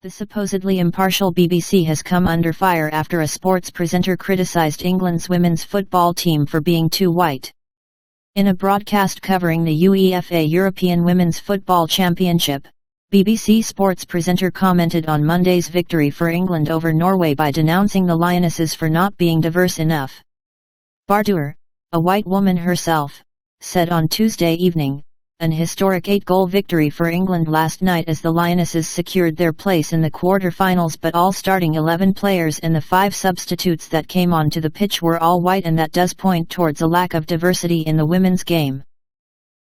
The supposedly impartial BBC has come under fire after a sports presenter criticised England's women's football team for being too white. In a broadcast covering the UEFA European Women's Football Championship, BBC Sports presenter commented on Monday's victory for England over Norway by denouncing the Lionesses for not being diverse enough. Bardour, a white woman herself, said on Tuesday evening, an historic 8-goal victory for England last night as the Lionesses secured their place in the quarter-finals, but all starting 11 players and the 5 substitutes that came onto the pitch were all white, and that does point towards a lack of diversity in the women's game.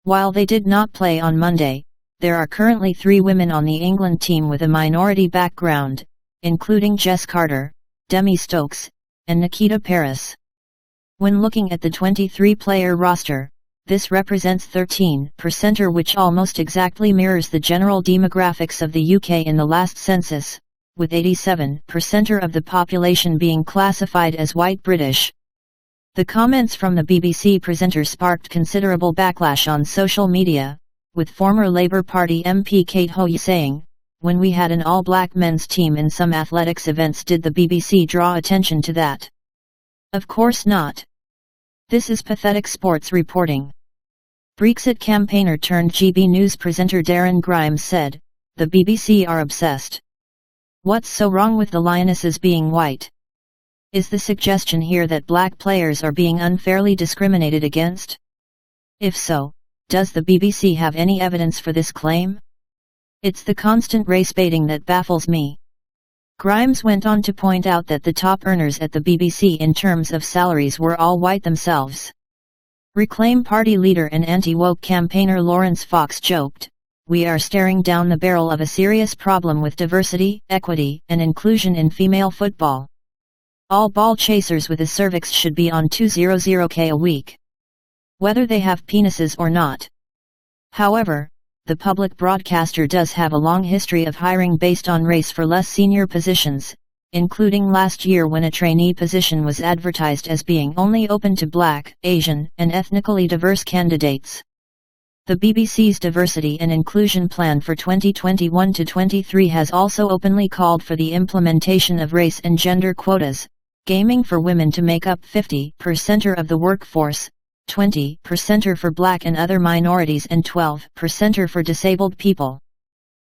While they did not play on Monday, there are currently 3 women on the England team with a minority background, including Jess Carter, Demi Stokes, and Nikita Parris. When looking at the 23-player roster, this represents 13%, which almost exactly mirrors the general demographics of the UK in the last census, with 87% of the population being classified as white British. The comments from the BBC presenter sparked considerable backlash on social media, with former Labour Party MP Kate Hoey saying, "When we had an all-black men's team in some athletics events, did the BBC draw attention to that? Of course not. This is pathetic sports reporting." Brexit campaigner turned GB News presenter Darren Grimes said, "The BBC are obsessed. What's so wrong with the Lionesses being white? Is the suggestion here that black players are being unfairly discriminated against? If so, does the BBC have any evidence for this claim? It's the constant race baiting that baffles me." Grimes went on to point out that the top earners at the BBC in terms of salaries were all white themselves. Reclaim Party leader and anti-woke campaigner Laurence Fox joked, "We are staring down the barrel of a serious problem with diversity, equity, and inclusion in female football. All ball chasers with a cervix should be on 200k a week, whether they have penises or not." However, the public broadcaster does have a long history of hiring based on race for less senior positions, including last year when a trainee position was advertised as being only open to Black, Asian, and ethnically diverse candidates. The BBC's Diversity and Inclusion Plan for 2021-23 has also openly called for the implementation of race and gender quotas, aiming for women to make up 50% of the workforce, 20% for Black and other minorities, and 12% for disabled people.